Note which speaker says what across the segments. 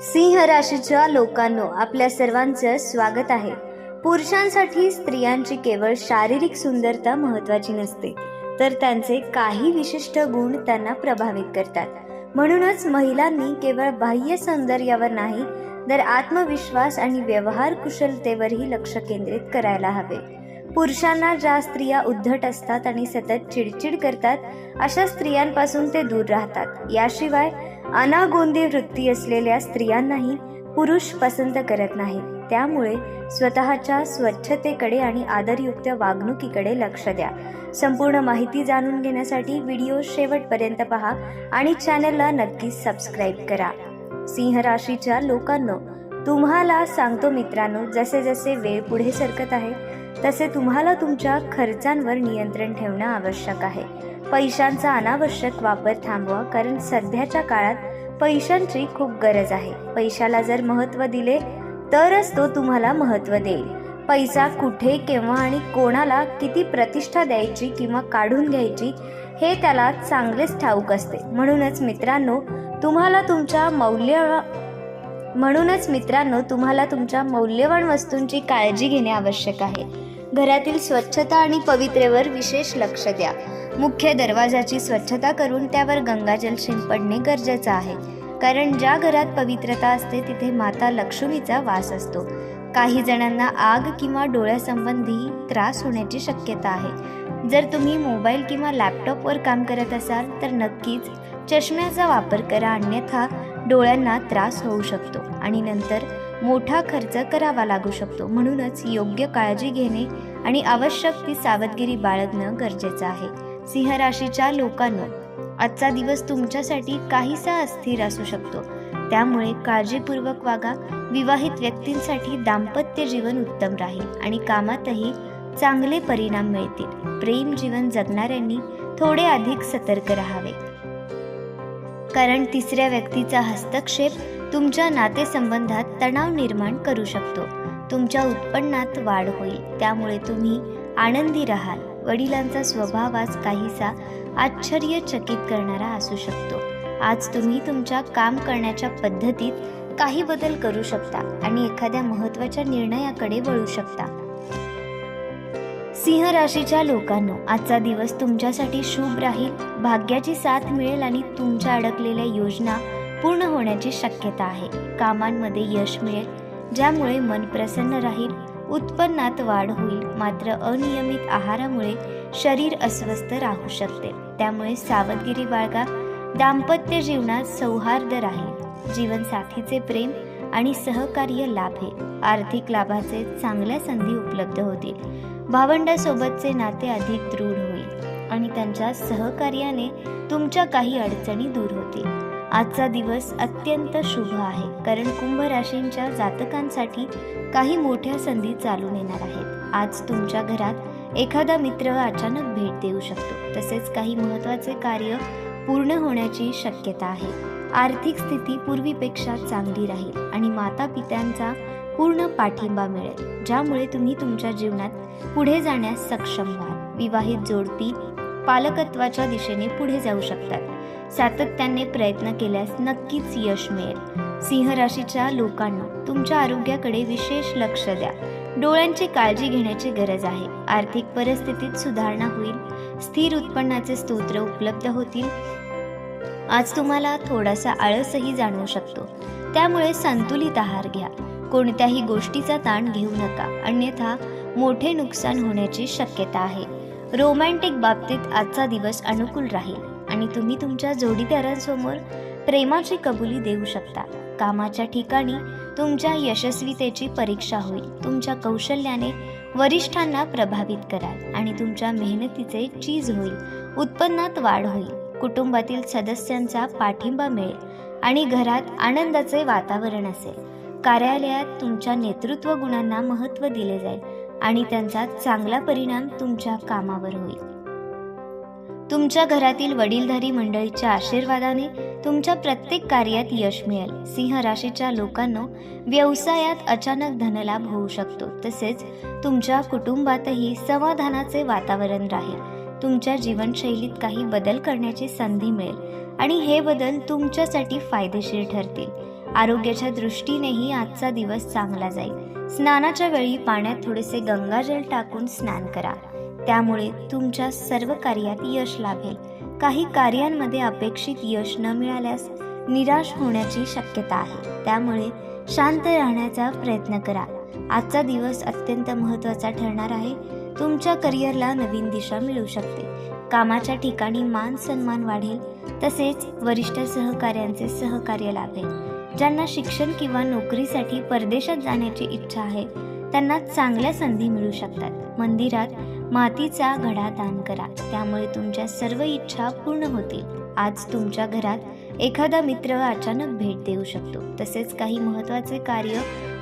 Speaker 1: सिंह राशीच्या लोकांनो, आपल्या सर्वांचं स्वागत आहे. पुरुषांसाठी स्त्रियांची केवळ शारीरिक सुंदरता महत्त्वाची नसते, तर त्यांचे काही विशिष्ट गुण त्यांना प्रभावित करतात. म्हणूनच महिलांनी केवळ बाह्य सौंदर्यावर नाही, तर आत्मविश्वास आणि व्यवहार कुशलतेवरही लक्ष केंद्रित करायला हवे. पुरुषांना ज्या स्त्रिया उद्धट असतात आणि सतत चिडचिड करतात, अशा स्त्रियांपासून ते दूर राहतात. याशिवाय अनागोंदी वृत्ती असलेल्या स्त्रियांनाही पुरुष पसंत करत नाहीत. त्यामुळे स्वतःच्या स्वच्छतेकडे आणि आदरयुक्त वागणुकीकडे लक्ष द्या. संपूर्ण माहिती जाणून घेण्यासाठी व्हिडिओ शेवटपर्यंत पहा आणि चॅनलला नक्कीच सबस्क्राईब करा. सिंह राशीच्या लोकांनो, तुम्हाला सांगतो मित्रांनो, जसे जसे वेळ पुढे सरकत आहे तसे तुम्हाला तुमच्या खर्चांवर नियंत्रण ठेवणं आवश्यक आहे. पैशांचा अनावश्यक वापर थांबवा, कारण सध्याच्या काळात पैशांची खूप गरज आहे. पैशाला जर महत्त्व दिले तरच तो तुम्हाला महत्त्व देईल. पैसा कुठे, केव्हा आणि कोणाला किती प्रतिष्ठा द्यायची किंवा काढून घ्यायची हे त्याला चांगलेच ठाऊक असते. म्हणूनच मित्रांनो, तुम्हाला तुमच्या मौल्यवान वस्तूंची काळजी घेणे आवश्यक आहे. घरातील स्वच्छता आणि पवित्रेवर विशेष लक्ष द्या. मुख्य दरवाजाची स्वच्छता करून त्यावर गंगाजल शिंपडणे गरजेचं आहे, कारण ज्या घरात पवित्रता असते तिथे माता लक्ष्मीचा वास असतो. काही जणांना आग किंवा डोळ्यासंबंधी त्रास होण्याची शक्यता आहे. जर तुम्ही मोबाईल किंवा लॅपटॉपवर काम करत असाल तर नक्कीच चष्म्याचा वापर करा, अन्यथा डोळ्यांना त्रास होऊ शकतो आणि नंतर मोठा खर्च करावा लागू शकतो. म्हणूनच योग्य काळजी घेणे आणि आवश्यक ती सावधगिरी बाळगणं गरजेचं आहे. सिंह राशीच्या लोकांनो, आजचा दिवस तुमच्यासाठी काहीसा अस्थिर असू शकतो, त्यामुळे काळजीपूर्वक वागा. विवाहित व्यक्तींसाठी दाम्पत्य जीवन उत्तम राहील आणि कामातही चांगले परिणाम मिळतील. प्रेम जीवन जगणाऱ्यांनी थोडे अधिक सतर्क राहावे, कारण तिसऱ्या व्यक्तीचा हस्तक्षेप तुमच्या नातेसंबंधात तणाव निर्माण करू शकतो. तुमच्या उत्पन्नात वाढ होईल, त्यामुळे तुम्ही आनंदी राहाल. वडिलांचा स्वभाव आज काहीसा आश्चर्यचकित करणारा असू शकतो. आज तुम्ही तुमच्या काम करण्याच्या पद्धतीत काही बदल करू शकता आणि एखाद्या महत्त्वाच्या निर्णयाकडे वळू शकता. सिंह राशीच्या लोकांनो, आजचा दिवस तुमच्यासाठी शुभ राहील. भाग्याची साथ मिळेल आणि तुमच्या अडकलेल्या योजना पूर्ण होण्याची शक्यता आहे. कामांमध्ये यश मिळेल, ज्यामुळे मन प्रसन्न राहील. उत्पन्नात वाढ होईल, मात्र अनियमित आहारामुळे शरीर अस्वस्थ राहू शकते, त्यामुळे सावधगिरी बाळगा. दाम्पत्य जीवनात सौहार्द राहील. जीवनसाथीचे प्रेम आणि सहकार्य लाभेल. आर्थिक लाभाचे चांगल्या संधी उपलब्ध होतील. भावंडासोबतचे नाते अधिक दृढ होईल आणि त्यांच्या सहकार्याने तुमच्या काही अडचणी दूर होतील. आजचा दिवस अत्यंत शुभ आहे, कारण कुंभ राशींच्या जातकांसाठी काही मोठ्या संधी चालून येणार आहेत. आज तुमच्या घरात एखादा मित्र अचानक भेट देऊ शकतो, तसेच काही महत्त्वाचे कार्य पूर्ण होण्याची शक्यता आहे. आर्थिक स्थिती पूर्वीपेक्षा चांगली राहील आणि माता पित्यांचा पूर्ण पाठिंबा मिळेल, ज्यामुळे तुम्ही तुमच्या जीवनात पुढे जाण्यास सक्षम व्हाल. विवाहित जोडपी पालकत्वाच्या दिशेने पुढे जाऊ शकतात. सातत्याने प्रयत्न केल्यास नक्कीच यश मिळेल. सिंह राशीच्या लोकांनो, तुमच्या आरोग्याकडे विशेष लक्ष द्या. डोळ्यांची काळजी घेण्याची गरज आहे. आर्थिक परिस्थितीत सुधारणा होईल. स्थिर उत्पन्नाचे स्रोत उपलब्ध होतील. आज तुम्हाला थोडासा आळसही जाणवू शकतो, त्यामुळे संतुलित आहार घ्या. कोणत्याही गोष्टीचा ताण घेऊ नका, अन्यथा मोठे नुकसान होण्याची शक्यता आहे. रोमॅन्टिक बाबतीत आजचा दिवस अनुकूल राहील आणि तुम्ही तुमच्या जोडीदारांसमोर प्रेमाची कबुली देऊ शकता. कामाच्या ठिकाणी तुमच्या यशस्वीतेची परीक्षा होईल. तुमच्या कौशल्याने वरिष्ठांना प्रभावित कराल आणि तुमच्या मेहनतीचे चीज होईल. उत्पन्नात वाढ होईल. कुटुंबातील सदस्यांचा पाठिंबा मिळेल आणि घरात आनंदाचे वातावरण असेल. कार्यालयात तुमच्या नेतृत्व गुणांना महत्त्व दिले जाईल आणि त्यांचा चांगला परिणाम तुमच्या कामावर होईल. तुमच्या घरातील वडीलधारी मंडळीच्या आशीर्वादाने तुमच्या प्रत्येक कार्यात यश मिळेल. सिंह राशीच्या लोकांनो, व्यवसायात अचानक धनलाभ होऊ शकतो, तसेच तुमच्या कुटुंबातही समाधानाचे वातावरण राहील. तुमच्या जीवनशैलीत काही बदल करण्याची संधी मिळेल आणि हे बदल तुमच्यासाठी फायदेशीर ठरतील. आरोग्याच्या दृष्टीनेही आजचा दिवस चांगला जाईल। स्नानाच्या वेळी पाण्यात थोडेसे गंगाजल टाकून स्नान करा, त्यामुळे तुमच्या सर्व कार्यात यश लाभेल। काही कार्यांमध्ये अपेक्षित यश न मिळाल्यास निराश होण्याची शक्यता आहे, त्यामुळे शांत राहण्याचा प्रयत्न करा। आजचा दिवस अत्यंत महत्त्वाचा ठरणार आहे। तुमच्या करिअरला नवीन दिशा मिळू शकते। कामाच्या ठिकाणी मान सन्मान वाढेल, तसेच वरिष्ठ सहकाऱ्यांचे सहकार्य लाभेल। ज्यांना शिक्षण किंवा नोकरीसाठी परदेशात जाण्याची इच्छा आहे त्यांना चांगल्या संधी मिळू शकतात। मंदिरात मातीचा घडा दान करा, त्यामुळे तुमच्या सर्व इच्छा पूर्ण होतील। आज तुमच्या घरात एखादा मित्र अचानक भेट देऊ शकतो, तसेच काही महत्त्वाचे कार्य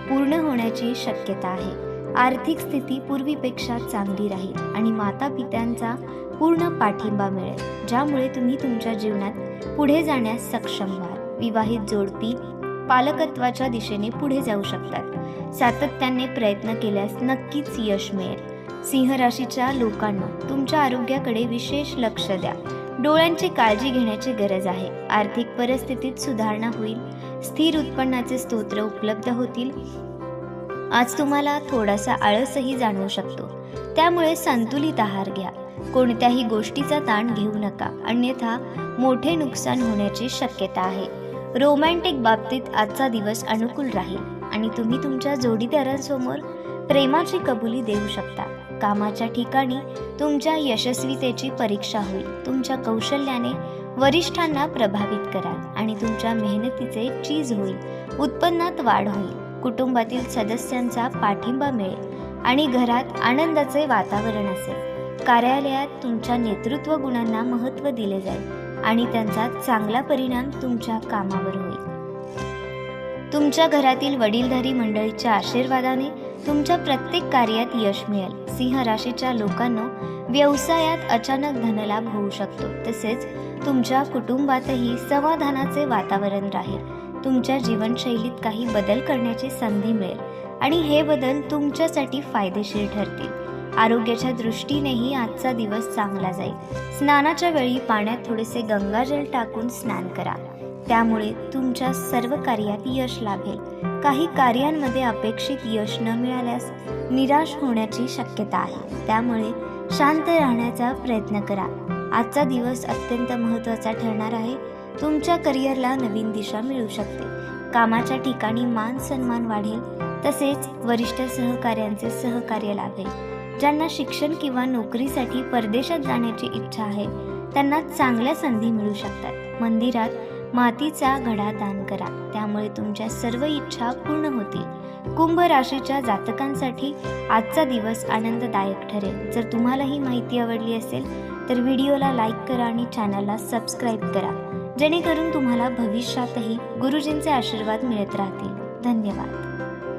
Speaker 1: पूर्ण होण्याची शक्यता आहे। आर्थिक स्थिती पूर्वीपेक्षा चांगली राहील आणि मातापित्यांचा पूर्ण पाठिंबा मिळेल, ज्यामुळे तुम्ही तुमच्या जीवनात पुढे जाण्यास सक्षम व्हाल। विवाहित जोडपी पालकत्वाच्या दिशेने पुढे जाऊ शकतात। सातत्याने प्रयत्न केल्यास नक्कीच यश मिळेल। सिंह राशीच्या लोकांना तुमच्या आरोग्याकडे विशेष लक्ष द्या। डोळ्यांची काळजी घेण्याची गरज आहे। आर्थिक परिस्थितीत सुधारणा होईल। स्थिर उत्पन्नाचे स्रोत उपलब्ध होतील। आज तुम्हाला थोडासा आळसही जाणवू शकतो, त्यामुळे संतुलित आहार घ्या। कोणत्याही गोष्टीचा ताण घेऊ नका, अन्यथा मोठे नुकसान होण्याची शक्यता आहे। रोमॅन्टिक बाबतीत आजचा दिवस अनुकूल राहील आणि तुम्ही तुमच्या जोडीदारांसमोर प्रेमाची कबुली देऊ शकता। कामाच्या ठिकाणी तुमच्या यशस्वीतेची परीक्षा होईल। तुमच्या कौशल्याने वरिष्ठांना प्रभावित कराल आणि तुमच्या मेहनतीचे चीज होईल। उत्पन्नात वाढ होईल। कुटुंबातील सदस्यांचा पाठिंबा मिळेल आणि घरात आनंदाचे वातावरण असेल। कार्यालयात तुमच्या नेतृत्व गुणांना महत्त्व दिले जाईल आणि त्यांचा चांगला परिणाम तुमच्या कामावर होईल। तुमच्या घरातील वडीलधारी मंडळीच्या आशीर्वादाने तुमच्या प्रत्येक कार्यात यश मिळेल। सिंह राशीच्या लोकांना व्यवसायात अचानक धनलाभ होऊ शकतो, तसेच तुमच्या कुटुंबातही समाधानाचे वातावरण राहील। तुमच्या जीवनशैलीत काही बदल करण्याची संधी मिळेल आणि हे बदल तुमच्यासाठी फायदेशीर ठरतील। आरोग्याच्या दृष्टीनेही आजचा दिवस चांगला जाईल। स्नानाच्या वेळी पाण्यात थोडेसे गंगाजल टाकून स्नान करा, त्यामुळे तुमच्या सर्व कार्यात यश लाभेल। काही कार्यांमध्ये अपेक्षित यश न मिळाल्यास निराश होण्याची शक्यता आहे, त्यामुळे शांत राहण्याचा प्रयत्न करा। आजचा दिवस अत्यंत महत्त्वाचा ठरणार आहे। तुमच्या करिअरला नवीन दिशा मिळू शकते। कामाच्या ठिकाणी मान सन्मान वाढेल, तसेच वरिष्ठ सहकाऱ्यांचे सहकार्य लाभेल। ज्यांना शिक्षण किंवा नोकरीसाठी परदेशात जाण्याची इच्छा आहे त्यांना चांगल्या संधी मिळू शकतात। मंदिरात मातीचा घडा दान करा, त्यामुळे तुमच्या सर्व इच्छा पूर्ण होतील। कुंभ राशीच्या जातकांसाठी आजचा दिवस आनंददायक ठरेल। जर तुम्हाला ही माहिती आवडली असेल तर व्हिडिओला लाईक करा आणि चॅनलला सबस्क्राईब करा, जेणेकरून तुम्हाला भविष्यातही गुरुजींचे आशीर्वाद मिळत राहतील। धन्यवाद।